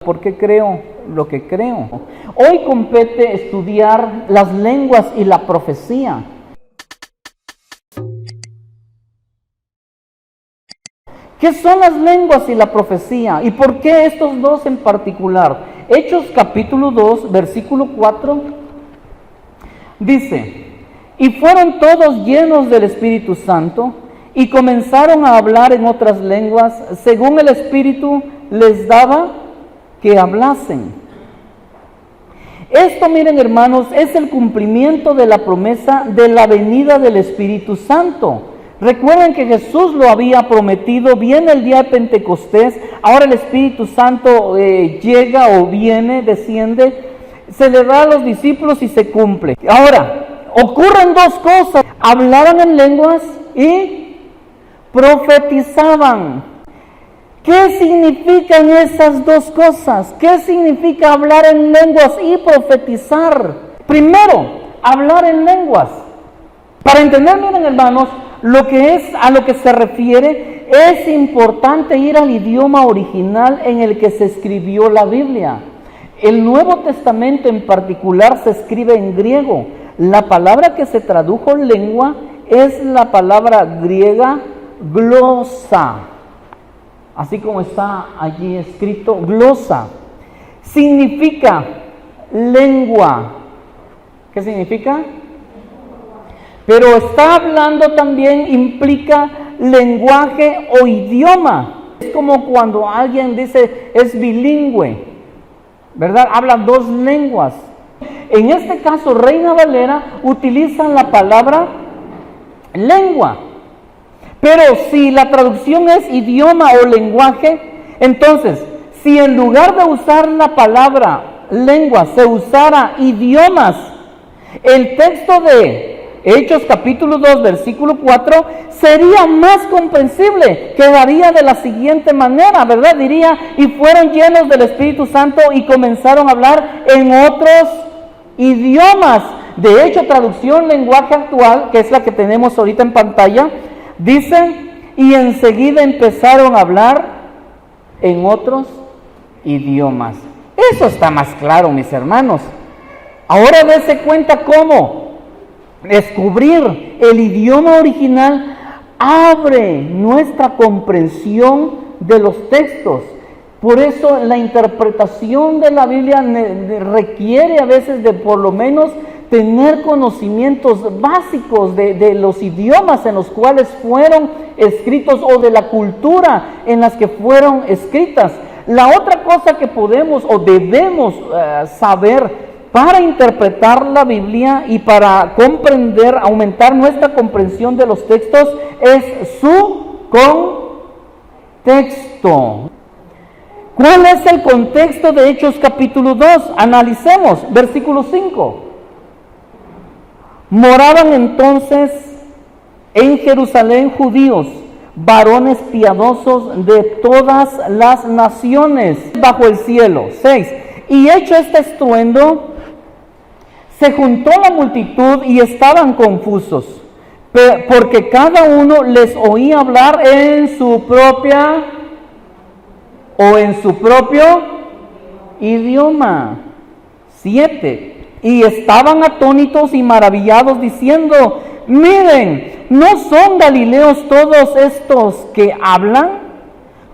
¿Por qué creo lo que creo? Hoy compete estudiar las lenguas y la profecía. ¿Qué son las lenguas y la profecía? ¿Y por qué estos dos en particular? Hechos capítulo 2, versículo 4, dice: y fueron todos llenos del Espíritu Santo y comenzaron a hablar en otras lenguas, según el Espíritu les daba que hablasen. Esto, miren hermanos, es el cumplimiento de la promesa de la venida del Espíritu Santo. Recuerden que Jesús lo había prometido, viene el día de Pentecostés, ahora el Espíritu Santo llega o viene, desciende, se le da a los discípulos y se cumple. Ahora, ocurren dos cosas: hablaban en lenguas y profetizaban. ¿Qué significan esas dos cosas? ¿Qué significa hablar en lenguas y profetizar? Primero, hablar en lenguas. Para entender, miren hermanos, a lo que se refiere, es importante ir al idioma original en el que se escribió la Biblia. El Nuevo Testamento en particular se escribe en griego. La palabra que se tradujo lengua es la palabra griega glosa. Así como está allí escrito, glosa. Significa lengua. ¿Qué significa? Pero está hablando también, implica lenguaje o idioma. Es como cuando alguien dice es bilingüe, ¿verdad? Habla dos lenguas. En este caso, Reina Valera utiliza la palabra lengua. Pero si la traducción es idioma o lenguaje, entonces, si en lugar de usar la palabra lengua se usara idiomas, el texto de Hechos capítulo 2, versículo 4, sería más comprensible. Quedaría de la siguiente manera, ¿verdad? Diría: y fueron llenos del Espíritu Santo y comenzaron a hablar en otros idiomas. De hecho, traducción lenguaje actual, que es la que tenemos ahorita en pantalla, dice: y enseguida empezaron a hablar en otros idiomas. Eso está más claro, mis hermanos. Ahora dése cuenta cómo descubrir el idioma original abre nuestra comprensión de los textos. Por eso la interpretación de la Biblia requiere a veces de por lo menos tener conocimientos básicos de los idiomas en los cuales fueron escritos o de la cultura en las que fueron escritas. La otra cosa que podemos o debemos saber para interpretar la Biblia y para comprender, aumentar nuestra comprensión de los textos, es su contexto. ¿Cuál es el contexto de Hechos capítulo 2? Analicemos, versículo 5. Moraban entonces en Jerusalén judíos, varones piadosos de todas las naciones bajo el cielo. 6. Y hecho este estruendo, se juntó la multitud y estaban confusos, porque cada uno les oía hablar en su propio idioma. 7. Y estaban atónitos y maravillados, diciendo: miren, ¿no son galileos todos estos que hablan?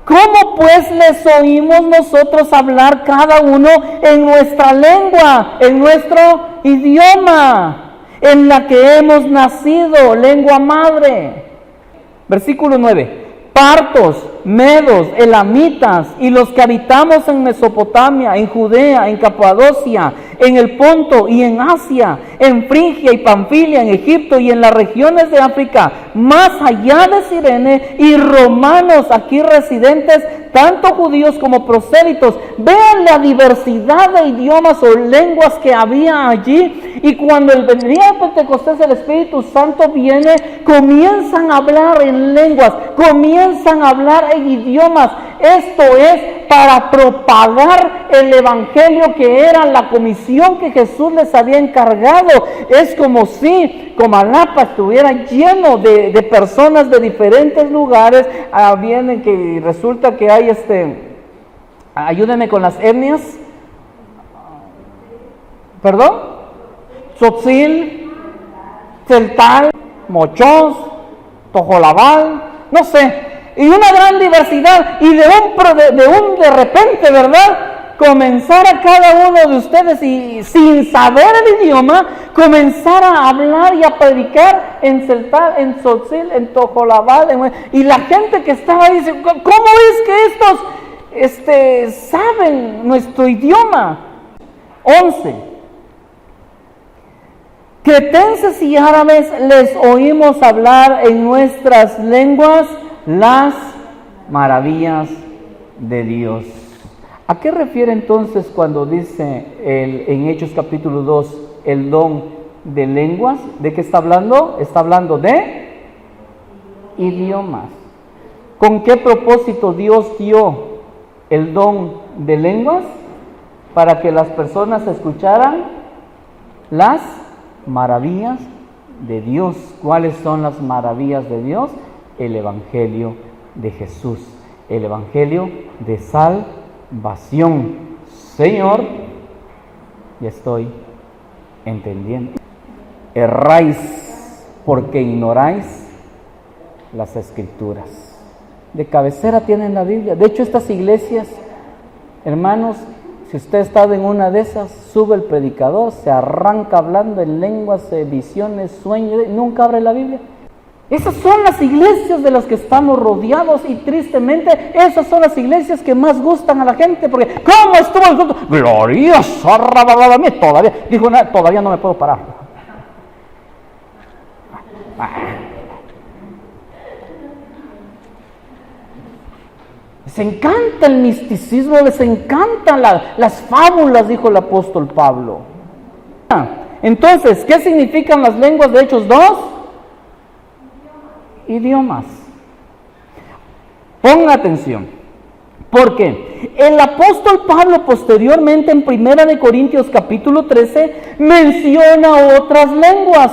¿Cómo pues les oímos nosotros hablar cada uno en nuestra lengua, en nuestro idioma, en la que hemos nacido, lengua madre? Versículo 9. Partos, medos, elamitas y los que habitamos en Mesopotamia, en Judea, en Capadocia, en el Ponto y en Asia, en Frigia y Panfilia, en Egipto y en las regiones de África, más allá de Cirene, y romanos aquí residentes, tanto judíos como prosélitos. Vean la diversidad de idiomas o lenguas que había allí, y cuando el día de Pentecostés el Espíritu Santo viene, comienzan a hablar en lenguas, comienzan a hablar en idiomas. Esto es para propagar el evangelio, que era la comisión que Jesús les había encargado. Es como si Comalapa estuviera lleno de personas de diferentes lugares. Vienen que resulta que hay Ayúdenme con las etnias. ¿Perdón? Tzotzil, Tzeltal, Mochós, Tojolabal, no sé. Y una gran diversidad. Y de repente, ¿verdad? Comenzar a cada uno de ustedes y sin saber el idioma, comenzar a hablar y a predicar en Tzeltal, en Tzotzil, en Tojolabal. Y la gente que estaba ahí dice, ¿cómo es que estos saben nuestro idioma? 11. Cretenses y árabes les oímos hablar en nuestras lenguas las maravillas de Dios. ¿A qué refiere entonces cuando dice en Hechos capítulo 2 el don de lenguas? ¿De qué está hablando? Está hablando de idiomas. ¿Con qué propósito Dios dio el don de lenguas? Para que las personas escucharan las maravillas de Dios. ¿Cuáles son las maravillas de Dios? El Evangelio de Jesús, el Evangelio de salvación. Señor, ya estoy entendiendo. Erráis porque ignoráis las Escrituras. De cabecera tienen la Biblia. De hecho, estas iglesias, hermanos, si usted ha estado en una de esas, sube el predicador, se arranca hablando en lenguas, visiones, sueños, nunca abre la Biblia. Esas son las iglesias de las que estamos rodeados y tristemente esas son las iglesias que más gustan a la gente, porque ¿cómo estuvo el culto? Glorioso, todavía, dijo, todavía no me puedo parar. Les encanta el misticismo, les encantan las fábulas, dijo el apóstol Pablo. Entonces, ¿qué significan las lenguas de Hechos 2? Idiomas. Pongan atención, porque el apóstol Pablo posteriormente en 1 Corintios capítulo 13 menciona otras lenguas.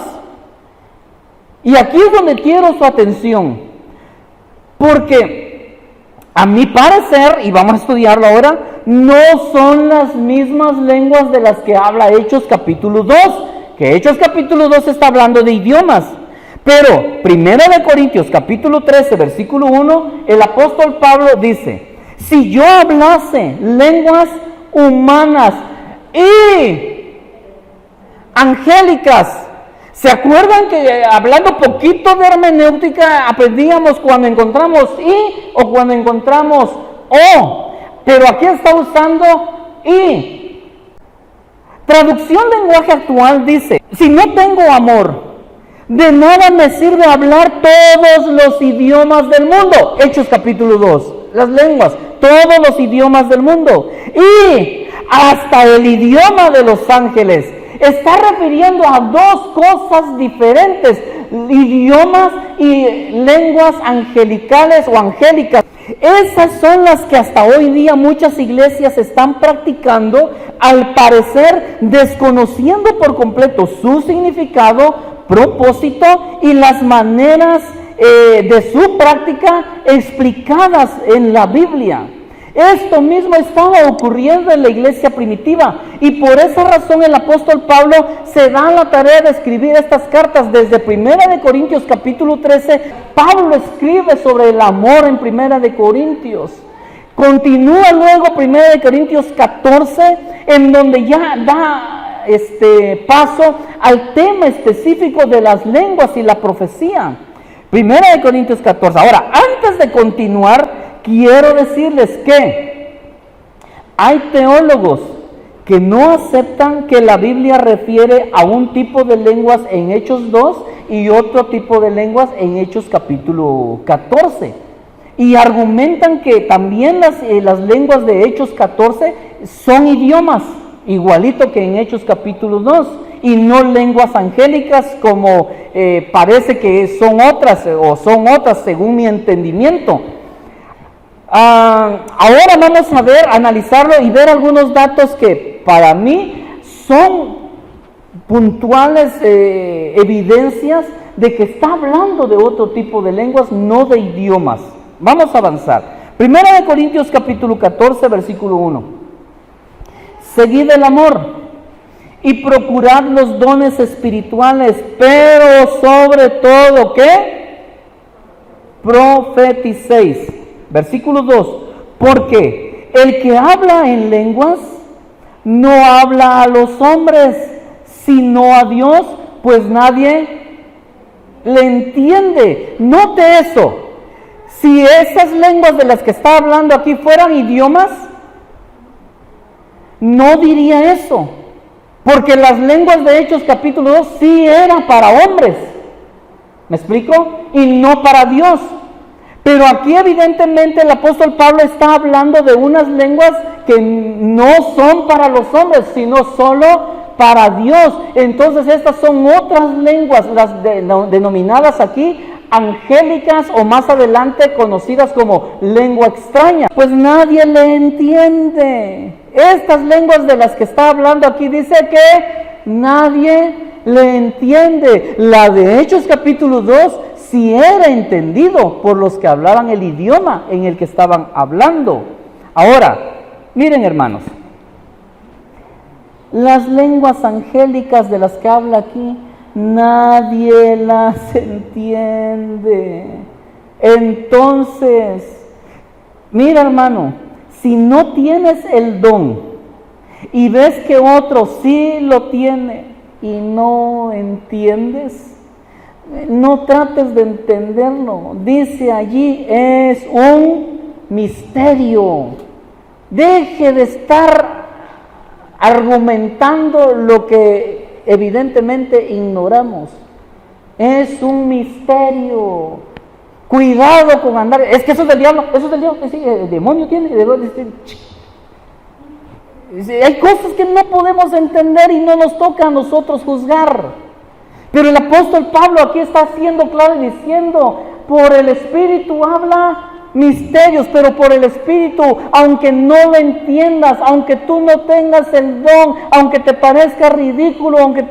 Y aquí es donde quiero su atención, porque a mi parecer, y vamos a estudiarlo ahora, no son las mismas lenguas de las que habla Hechos capítulo 2, que Hechos capítulo 2 está hablando de idiomas. Pero 1 Corintios capítulo 13 versículo 1, el apóstol Pablo dice, si yo hablase lenguas humanas y angélicas, ¿se acuerdan que hablando poquito de hermenéutica aprendíamos cuando encontramos y o cuando encontramos o? Pero aquí está usando y. Traducción lenguaje actual dice, si no tengo amor, de nada me sirve hablar todos los idiomas del mundo. Hechos capítulo 2, las lenguas, todos los idiomas del mundo. Y hasta el idioma de los ángeles. Está refiriendo a dos cosas diferentes, idiomas y lenguas angelicales o angélicas. Esas son las que hasta hoy día muchas iglesias están practicando, al parecer desconociendo por completo su significado, propósito y las maneras de su práctica explicadas en la Biblia. Esto mismo estaba ocurriendo en la iglesia primitiva y por esa razón el apóstol Pablo se da la tarea de escribir estas cartas. Desde 1 Corintios capítulo 13, Pablo escribe sobre el amor en 1 Corintios. Continúa luego 1 Corintios 14, en donde ya da paso al tema específico de las lenguas y la profecía. 1 Corintios 14. Ahora, antes de continuar, quiero decirles que hay teólogos que no aceptan que la Biblia refiere a un tipo de lenguas en Hechos 2 y otro tipo de lenguas en Hechos capítulo 14. Y argumentan que también las lenguas de Hechos 14 son idiomas, igualito que en Hechos capítulo 2, y no lenguas angélicas como parece que son otras según mi entendimiento. Ahora vamos a analizarlo y ver algunos datos que para mí son puntuales evidencias de que está hablando de otro tipo de lenguas, no de idiomas. Vamos a avanzar. 1 Primera de Corintios capítulo 14, versículo 1. Seguid el amor y procurad los dones espirituales, pero sobre todo, ¿qué? Profeticéis. Versículo 2. Porque el que habla en lenguas no habla a los hombres, sino a Dios, pues nadie le entiende. Note eso. Si esas lenguas de las que está hablando aquí fueran idiomas, no diría eso. Porque las lenguas de Hechos capítulo 2 sí eran para hombres. ¿Me explico? Y no para Dios. Pero aquí evidentemente el apóstol Pablo está hablando de unas lenguas que no son para los hombres, sino solo para Dios. Entonces estas son otras lenguas, las denominadas aquí angélicas o más adelante conocidas como lengua extraña. Pues nadie le entiende. Estas lenguas de las que está hablando aquí dice que nadie le entiende. La de Hechos capítulo 2 sí era entendido por los que hablaban el idioma en el que estaban hablando. Ahora, miren hermanos, las lenguas angélicas de las que habla aquí, nadie las entiende. Entonces, mira hermano, si no tienes el don y ves que otro sí lo tiene y no entiendes, no trates de entenderlo. Dice allí, es un misterio. Deje de estar argumentando lo que evidentemente ignoramos. Es un misterio. Cuidado con andar. Es que eso es del diablo, sí, el demonio tiene. Hay cosas que no podemos entender y no nos toca a nosotros juzgar. Pero el apóstol Pablo aquí está siendo claro y diciendo, por el Espíritu habla misterios, pero por el Espíritu, aunque no lo entiendas, aunque tú no tengas el don, aunque te parezca ridículo, aunque es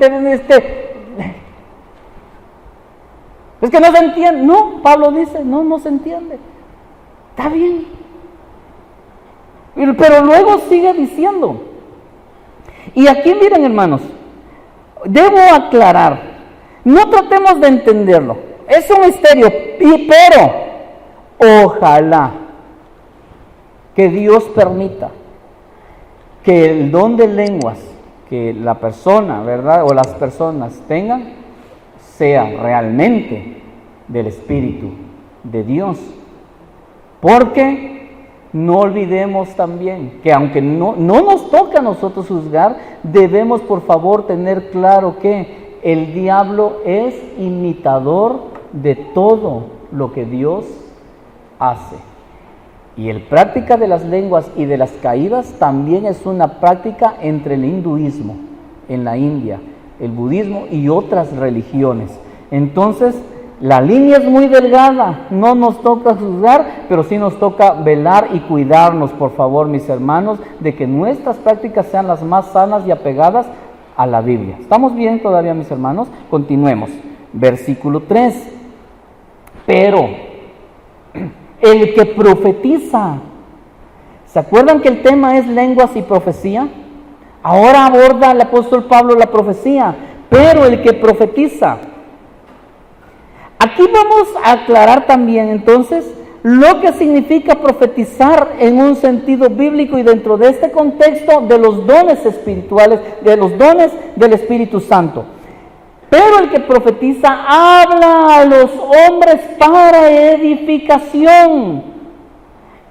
que no se entiende. No, Pablo dice, no se entiende. Está bien. Pero luego sigue diciendo. Y aquí miren hermanos, debo aclarar. No tratemos de entenderlo. Es un misterio, pero ojalá que Dios permita que el don de lenguas que la persona, ¿verdad? O las personas tengan, sea realmente del Espíritu de Dios. Porque no olvidemos también que aunque no nos toca a nosotros juzgar, debemos por favor tener claro que el diablo es imitador de todo lo que Dios hace. Y el práctica de las lenguas y de las caídas también es una práctica entre el hinduismo, en la India, el budismo y otras religiones. Entonces, la línea es muy delgada, no nos toca juzgar, pero sí nos toca velar y cuidarnos, por favor, mis hermanos, de que nuestras prácticas sean las más sanas y apegadas a la Biblia. ¿Estamos bien todavía, mis hermanos? Continuemos. Versículo 3. Pero el que profetiza, ¿se acuerdan que el tema es lenguas y profecía? Ahora aborda el apóstol Pablo la profecía, pero el que profetiza. Aquí vamos a aclarar también entonces lo que significa profetizar en un sentido bíblico y dentro de este contexto de los dones espirituales, de los dones del Espíritu Santo. Pero el que profetiza habla a los hombres para edificación,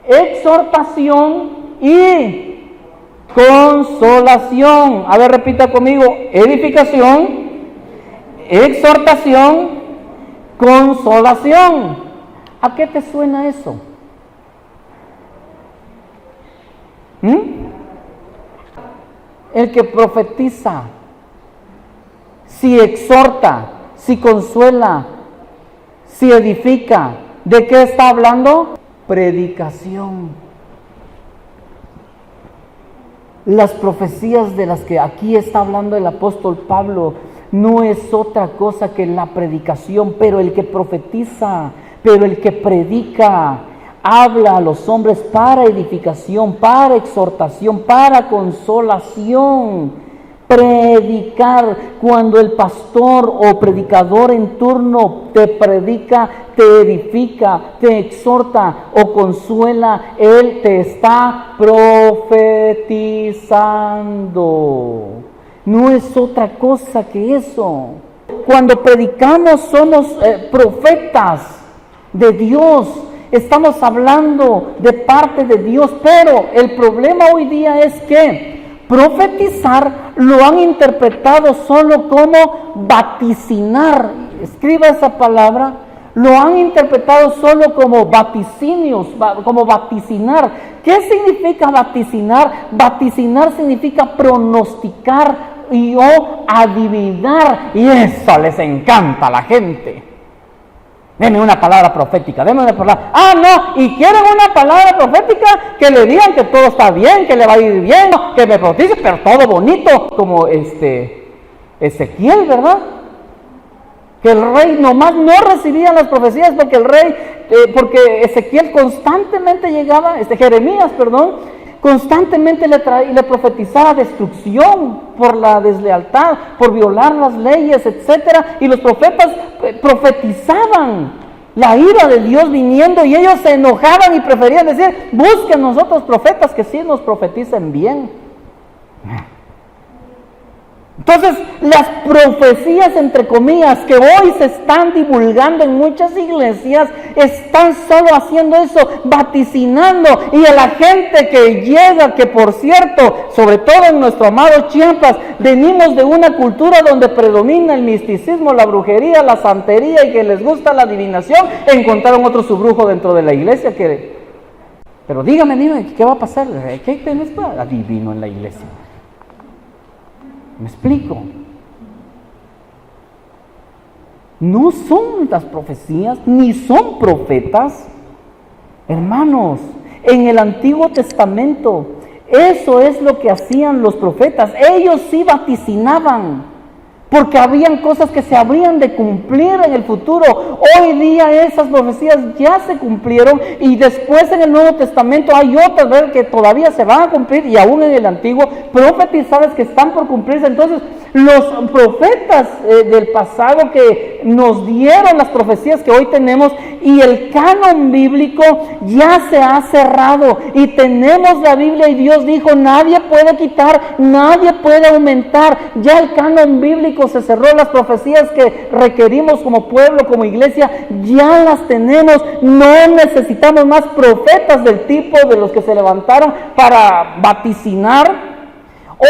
exhortación y consolación. A ver, repita conmigo: edificación, exhortación, consolación. ¿A qué te suena eso? El que profetiza, si exhorta, si consuela, si edifica, ¿de qué está hablando? Predicación. Las profecías de las que aquí está hablando el apóstol Pablo no es otra cosa que la predicación, pero el que profetiza, pero el que predica, habla a los hombres para edificación, para exhortación, para consolación. Predicar, cuando el pastor o predicador en turno te predica, te edifica, te exhorta o consuela, él te está profetizando. No es otra cosa que eso. Cuando predicamos somos profetas de Dios. Estamos hablando de parte de Dios, pero el problema hoy día es que profetizar lo han interpretado solo como vaticinar. Escriba esa palabra. Lo han interpretado solo como vaticinios, como vaticinar. ¿Qué significa vaticinar? Vaticinar significa pronosticar o adivinar. Y eso les encanta a la gente. Deme una palabra profética, deme una palabra. No, y quieren una palabra profética que le digan que todo está bien, que le va a ir bien, que me profetice, pero todo bonito, como Ezequiel, ¿verdad? Que el rey nomás no recibía las profecías porque el rey, porque Ezequiel constantemente llegaba, Jeremías, constantemente le profetizaba destrucción por la deslealtad, por violar las leyes, etcétera, y los profetas profetizaban la ira de Dios viniendo, y ellos se enojaban y preferían decir: busquen nosotros profetas que sí nos profeticen bien. Entonces, las profecías, entre comillas, que hoy se están divulgando en muchas iglesias, están solo haciendo eso, vaticinando. Y a la gente que llega, que por cierto, sobre todo en nuestro amado Chiapas, venimos de una cultura donde predomina el misticismo, la brujería, la santería, y que les gusta la adivinación, encontraron otro subrujo dentro de la iglesia que... Pero dígame, ¿qué va a pasar? ¿Qué tenés para adivino en la iglesia? ¿Me explico? No son las profecías, ni son profetas. Hermanos, en el Antiguo Testamento, eso es lo que hacían los profetas. Ellos sí vaticinaban, porque habían cosas que se habrían de cumplir en el futuro. Hoy día esas profecías ya se cumplieron, y después en el Nuevo Testamento hay otras, ¿verdad?, que todavía se van a cumplir, y aún en el Antiguo, profetizadas que están por cumplirse. Entonces, los profetas del pasado que nos dieron las profecías que hoy tenemos, y el canon bíblico ya se ha cerrado, y tenemos la Biblia, y Dios dijo: nadie puede quitar, nadie puede aumentar. Ya el canon bíblico se cerró. Las profecías que requerimos como pueblo, como iglesia, ya las tenemos. No necesitamos más profetas del tipo de los que se levantaron para vaticinar.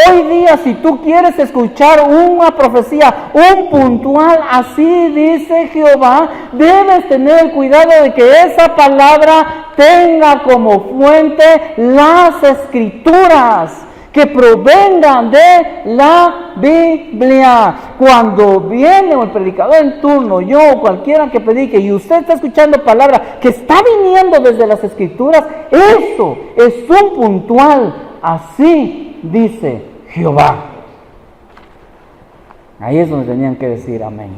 Hoy día, si tú quieres escuchar una profecía, un puntual, así dice Jehová, debes tener el cuidado de que esa palabra tenga como fuente las Escrituras, que provengan de la Biblia. Cuando viene el predicador en turno, yo o cualquiera que predique, y usted está escuchando palabra que está viniendo desde las Escrituras, eso es un puntual, así dice Jehová. Ahí es donde tenían que decir amén.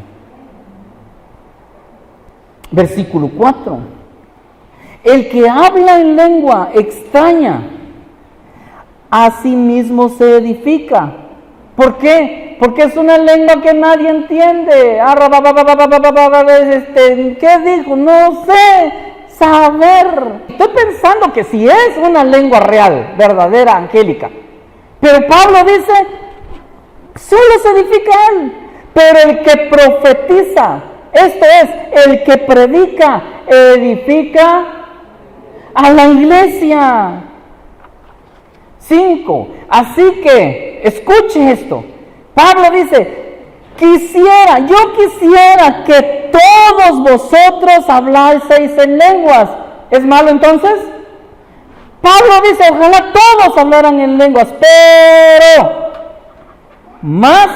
Versículo 4. El que habla en lengua extraña, a sí mismo se edifica. ¿Por qué? Porque es una lengua que nadie entiende. ¿Qué dijo? No sé. Saber. Estoy pensando que si es una lengua real, verdadera, angélica. Pero Pablo dice: solo se edifica él. Pero el que profetiza, esto es, el que predica, edifica a la iglesia. 5. Así que, escuche esto. Pablo dice: yo quisiera que todos vosotros hablaseis en lenguas. ¿Es malo entonces? Pablo dice: ojalá todos hablaran en lenguas, pero más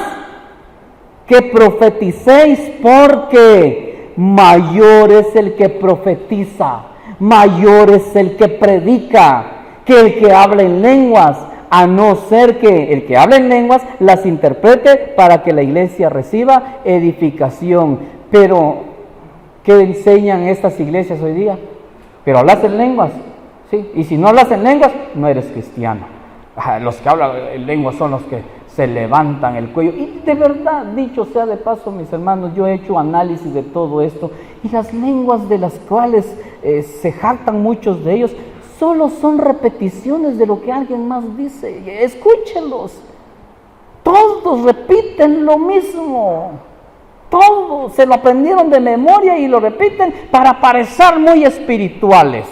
que profeticéis, porque mayor es el que profetiza, mayor es el que predica, que el que habla en lenguas, a no ser que el que habla en lenguas las interprete para que la iglesia reciba edificación. Pero, ¿qué enseñan estas iglesias hoy día? Pero hablas en lenguas, ¿sí? Y si no hablas en lenguas, no eres cristiano. Los que hablan en lenguas son los que se levantan el cuello. Y de verdad, dicho sea de paso, mis hermanos, yo he hecho análisis de todo esto. Y las lenguas de las cuales se jactan muchos de ellos, solo son repeticiones de lo que alguien más dice. Escúchenlos. Todos repiten lo mismo. Todos se lo aprendieron de memoria y lo repiten para parecer muy espirituales.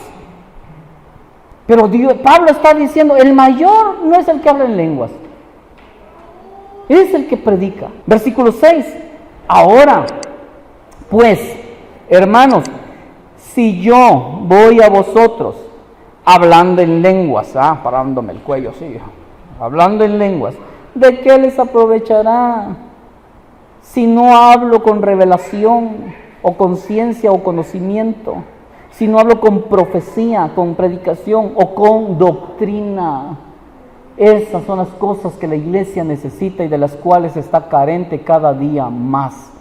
Pero Pablo está diciendo, el mayor no es el que habla en lenguas, es el que predica. Versículo 6. Ahora, pues, hermanos, si yo voy a vosotros hablando en lenguas, parándome el cuello así, hablando en lenguas, ¿de qué les aprovechará si no hablo con revelación o con ciencia o conocimiento? Si no hablo con profecía, con predicación o con doctrina. Esas son las cosas que la iglesia necesita y de las cuales está carente cada día más.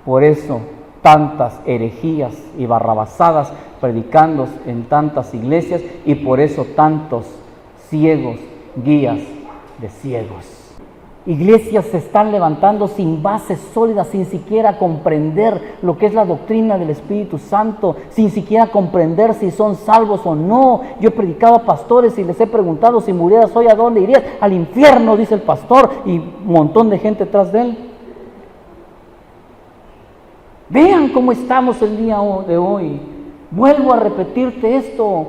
Por eso tantas herejías y barrabasadas predicando en tantas iglesias y por eso tantos ciegos, guías de ciegos. Iglesias se están levantando sin bases sólidas, sin siquiera comprender lo que es la doctrina del Espíritu Santo, sin siquiera comprender si son salvos o no. Yo he predicado a pastores y les he preguntado, si murieras hoy, ¿a dónde irías? Al infierno, dice el pastor, y un montón de gente tras de él. Vean cómo estamos el día de hoy. Vuelvo a repetirte esto.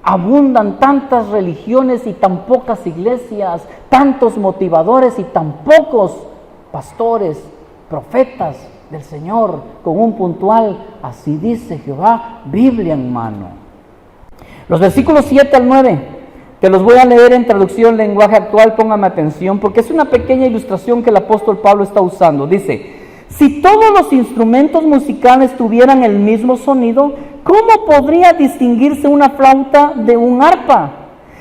Abundan tantas religiones y tan pocas iglesias, tantos motivadores y tan pocos pastores, profetas del Señor, con un puntual, así dice Jehová, Biblia en mano. Los versículos 7 al 9, te los voy a leer en traducción lenguaje actual, póngame atención, porque es una pequeña ilustración que el apóstol Pablo está usando. Dice, si todos los instrumentos musicales tuvieran el mismo sonido, ¿cómo podría distinguirse una flauta de un arpa?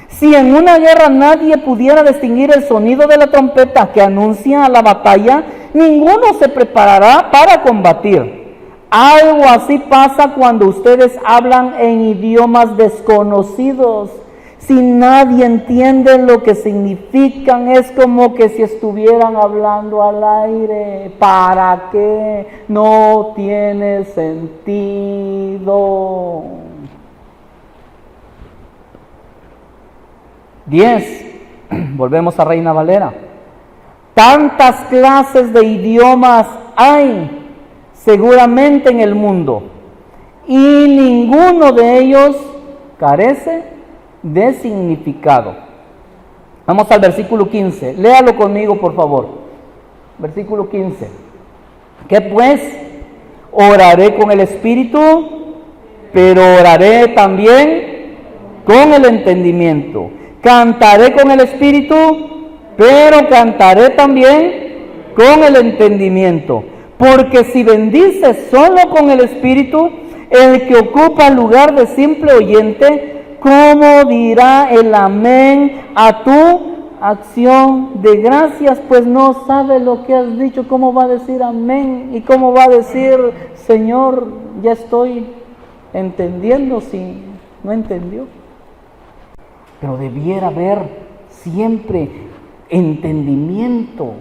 Si en una guerra nadie pudiera distinguir el sonido de la trompeta que anuncia la batalla, ninguno se preparará para combatir. Algo así pasa cuando ustedes hablan en idiomas desconocidos. Si nadie entiende lo que significan, es como que si estuvieran hablando al aire. ¿Para qué? No tiene sentido. 10. Volvemos a Reina Valera. Tantas clases de idiomas hay seguramente en el mundo y ninguno de ellos carece de significado. Vamos al versículo 15. Léalo conmigo, por favor. Versículo 15. ¿Qué pues? Oraré con el espíritu, pero oraré también con el entendimiento. Cantaré con el espíritu, pero cantaré también con el entendimiento. Porque si bendices solo con el espíritu, el que ocupa el lugar de simple oyente, ¿cómo dirá el amén a tu acción de gracias? Pues no sabe lo que has dicho. ¿Cómo va a decir amén? ¿Y cómo va a decir, Señor, ya estoy entendiendo si no entendió? Pero debiera haber siempre entendimiento.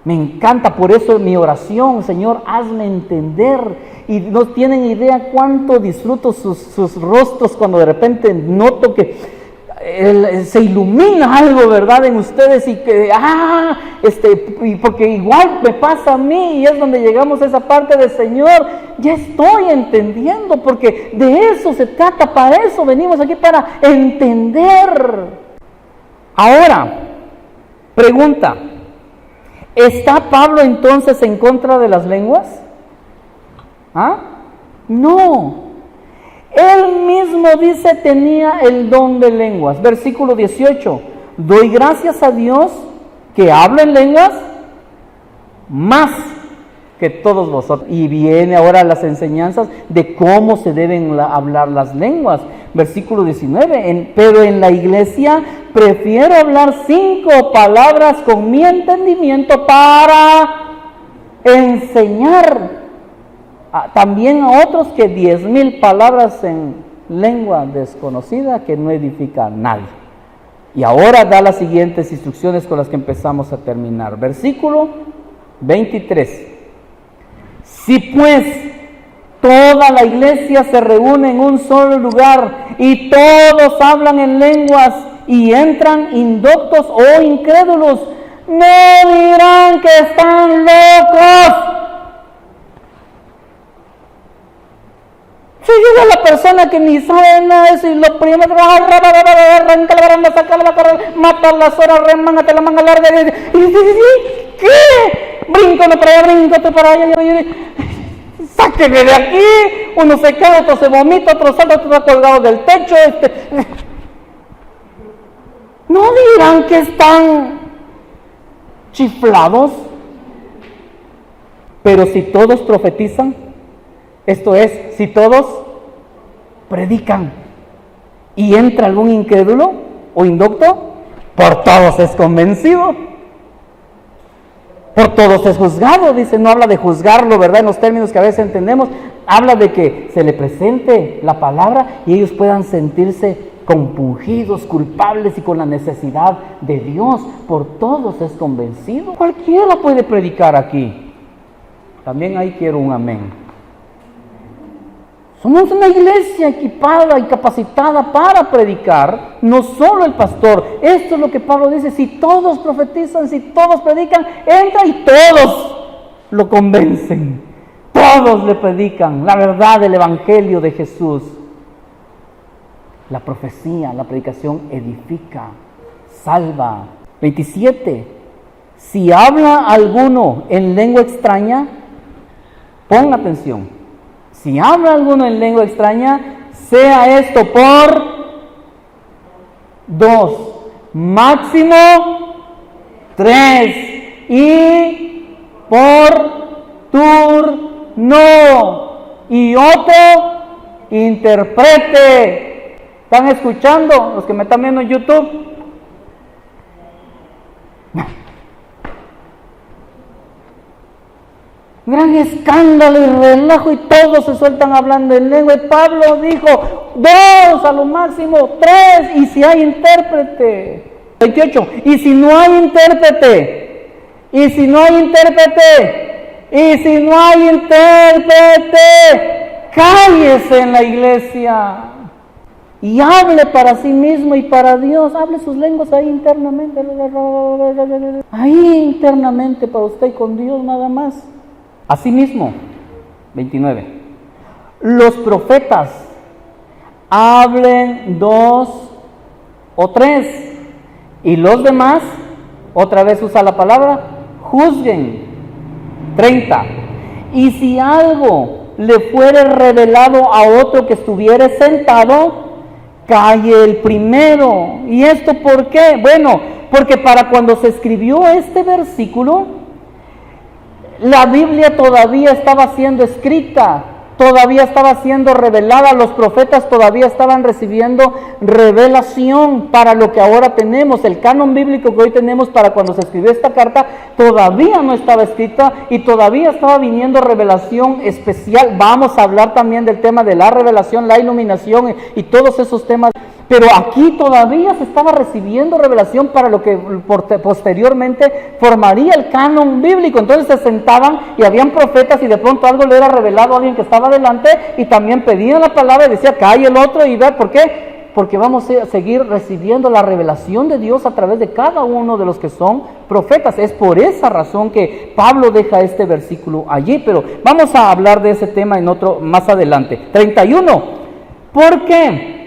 Me encanta, por eso mi oración, Señor, hazme entender. Y no tienen idea cuánto disfruto sus rostros cuando de repente noto que se ilumina algo, ¿verdad?, en ustedes y que, y porque igual me pasa a mí y es donde llegamos a esa parte del Señor, ya estoy entendiendo, porque de eso se trata, para eso venimos aquí, para entender. Ahora, pregunta, ¿está Pablo entonces en contra de las lenguas? No. Él mismo dice tenía el don de lenguas. Versículo 18. Doy gracias a Dios que hablo en lenguas más que todos vosotros. Y viene ahora las enseñanzas de cómo se deben hablar las lenguas. Versículo 19. Pero en la iglesia prefiero hablar 5 palabras con mi entendimiento para enseñar también a otros que 10,000 palabras en lengua desconocida que no edifica a nadie. Y ahora da las siguientes instrucciones con las que empezamos a terminar. Versículo 23. Si pues toda la iglesia se reúne en un solo lugar y todos hablan en lenguas y entran indoctos o incrédulos, no dirán que están locos. Si llega la persona que ni sabe nada de eso y lo primero arranca la baranda, saca la vaca, mata las horas, remángate la manga larga y ¿qué? Bríncalo para allá, bríncate para allá, sáquenme de aquí. Uno se cae, otro se vomita, otro salta, otro está colgado del techo. No dirán que están chiflados. Pero si todos profetizan, esto es, si todos predican y entra algún incrédulo o indocto, por todos es convencido, por todos es juzgado. Dice, no habla de juzgarlo, ¿verdad? En los términos que a veces entendemos, habla de que se le presente la palabra y ellos puedan sentirse compungidos, culpables y con la necesidad de Dios. Por todos es convencido. Cualquiera puede predicar aquí. También ahí quiero un amén. Somos una iglesia equipada y capacitada para predicar, no solo el pastor. Esto es lo que Pablo dice, si todos profetizan, si todos predican, entra y todos lo convencen. Todos le predican la verdad del evangelio de Jesús. La profecía, la predicación edifica, salva. 27. Si habla alguno en lengua extraña, pon atención. Si habla alguno en lengua extraña, sea esto por 2, máximo 3, y por turno, y otro interprete. ¿Están escuchando los que me están viendo en YouTube? Gran escándalo y relajo y todos se sueltan hablando en lengua. Y Pablo dijo 2, a lo máximo 3, y si hay intérprete. 28, y si no hay intérprete, y si no hay intérprete, y si no hay intérprete, cállese en la iglesia y hable para sí mismo y para Dios. Hable sus lenguas ahí internamente, ahí internamente para usted y con Dios nada más. Asimismo, 29, los profetas hablen 2 o 3, y los demás, otra vez usa la palabra, juzguen. 30, y si algo le fuere revelado a otro que estuviere sentado, calle el primero. ¿Y esto por qué? Bueno, porque para cuando se escribió este versículo, la Biblia todavía estaba siendo escrita, todavía estaba siendo revelada, los profetas todavía estaban recibiendo revelación para lo que ahora tenemos. El canon bíblico que hoy tenemos para cuando se escribió esta carta todavía no estaba escrita y todavía estaba viniendo revelación especial. Vamos a hablar también del tema de la revelación, la iluminación y todos esos temas. Pero aquí todavía se estaba recibiendo revelación para lo que posteriormente formaría el canon bíblico. Entonces se sentaban y habían profetas y de pronto algo le era revelado a alguien que estaba delante y también pedían la palabra y decía, calle el otro y ve, ¿por qué? Porque vamos a seguir recibiendo la revelación de Dios a través de cada uno de los que son profetas. Es por esa razón que Pablo deja este versículo allí, pero vamos a hablar de ese tema en otro más adelante. 31. ¿Por qué?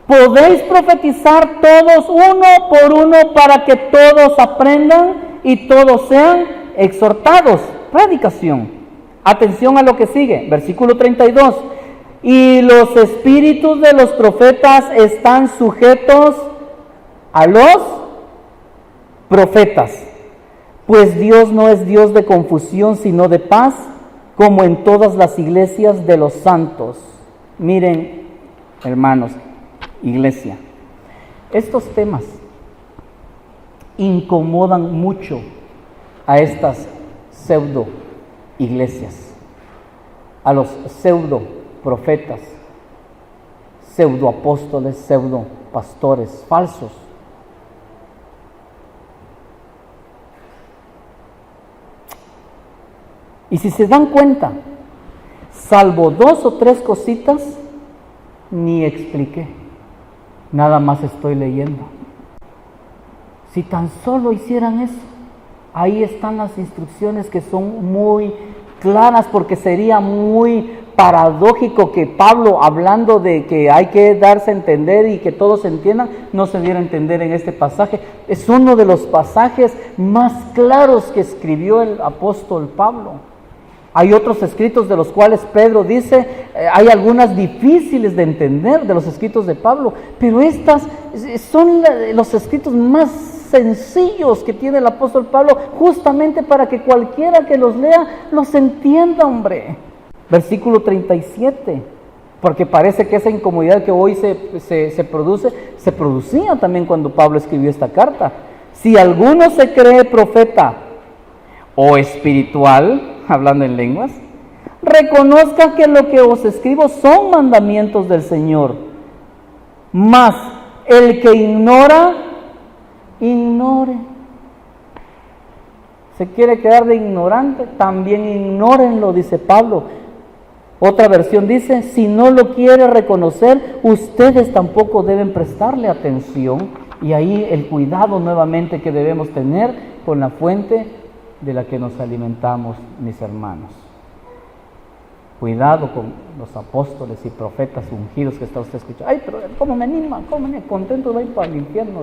Podéis profetizar todos uno por uno para que todos aprendan y todos sean exhortados. Predicación. Atención a lo que sigue, versículo 32. Y los espíritus de los profetas están sujetos a los profetas, pues Dios no es Dios de confusión, sino de paz, como en todas las iglesias de los santos. Miren, hermanos, iglesia, estos temas incomodan mucho a estas pseudo iglesias, a los pseudo profetas, pseudoapóstoles, pseudopastores falsos. Y si se dan cuenta, salvo 2 o 3 cositas, ni expliqué, nada más estoy leyendo. Si tan solo hicieran eso, ahí están las instrucciones que son muy claras, porque sería muy paradójico que Pablo, hablando de que hay que darse a entender y que todos entiendan, no se diera a entender en este pasaje. Es uno de los pasajes más claros que escribió el apóstol Pablo. Hay otros escritos de los cuales Pedro dice, hay algunas difíciles de entender de los escritos de Pablo, pero estas son los escritos más sencillos que tiene el apóstol Pablo, justamente para que cualquiera que los lea los entienda, hombre. Versículo 37, porque parece que esa incomodidad que hoy se produce, se producía también cuando Pablo escribió esta carta. Si alguno se cree profeta o espiritual, hablando en lenguas, reconozca que lo que os escribo son mandamientos del Señor. Mas el que ignora, ignore. ¿Se quiere quedar de ignorante? También ignórenlo, dice Pablo. Otra versión dice, si no lo quiere reconocer, ustedes tampoco deben prestarle atención. Y ahí el cuidado nuevamente que debemos tener con la fuente de la que nos alimentamos, mis hermanos. Cuidado con los apóstoles y profetas ungidos que está usted escuchando. Ay, pero ¿cómo me anima? ¿Cómo me contento de ir para el infierno?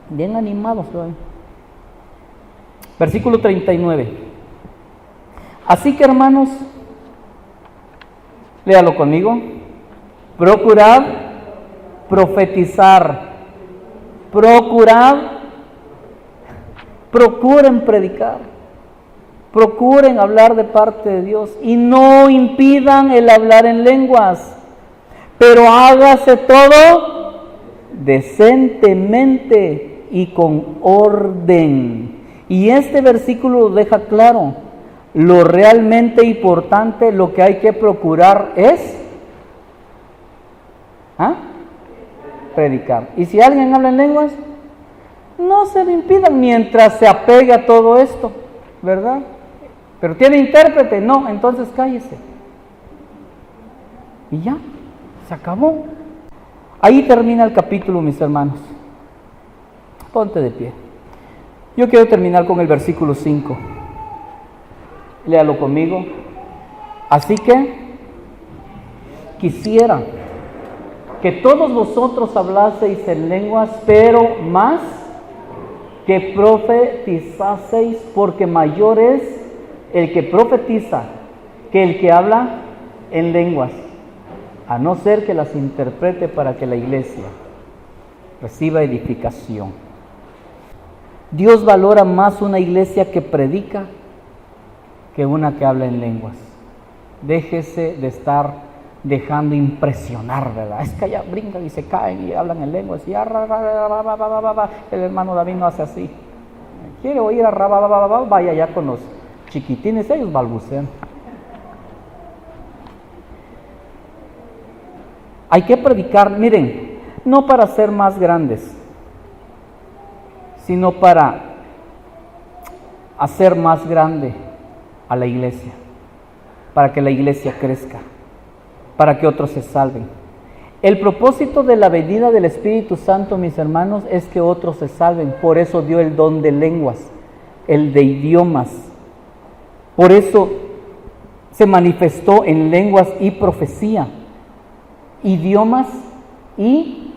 Bien animados. Versículo 39. Así que, hermanos, léalo conmigo. Procurad profetizar. Procuren predicar, procuren hablar de parte de Dios y no impidan el hablar en lenguas, pero hágase todo decentemente y con orden. Y este versículo lo deja claro, lo realmente importante, lo que hay que procurar es predicar. Y si alguien habla en lenguas, no se lo impidan mientras se apegue a todo esto, ¿verdad? Pero tiene intérprete, no, entonces cállese. Y ya, se acabó. Ahí termina el capítulo, mis hermanos. Ponte de pie. Yo quiero terminar con el versículo 5. Léalo conmigo. Así que quisiera que todos vosotros hablaseis en lenguas, pero más que profetizaseis, porque mayor es el que profetiza que el que habla en lenguas, a no ser que las interprete para que la iglesia reciba edificación. Dios valora más una iglesia que predica que una que habla en lenguas. Déjese de estar dejando impresionar, ¿verdad? Es que allá brincan y se caen y hablan en lenguas y el hermano David no hace así. Quiere oír a vaya ya con los chiquitines, ellos balbucean. Hay que predicar, miren, no para ser más grandes, sino para hacer más grande a la iglesia, para que la iglesia crezca, para que otros se salven. El propósito de la venida del Espíritu Santo, mis hermanos, es que otros se salven. Por eso dio el don de lenguas, el de idiomas. Por eso se manifestó en lenguas y profecía, idiomas y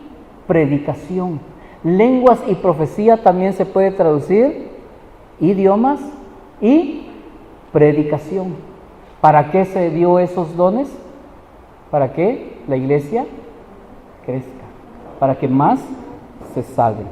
predicación. Lenguas y profecía también se puede traducir idiomas y predicación. ¿Para qué se dio esos dones? Para que la iglesia crezca, para que más se salven.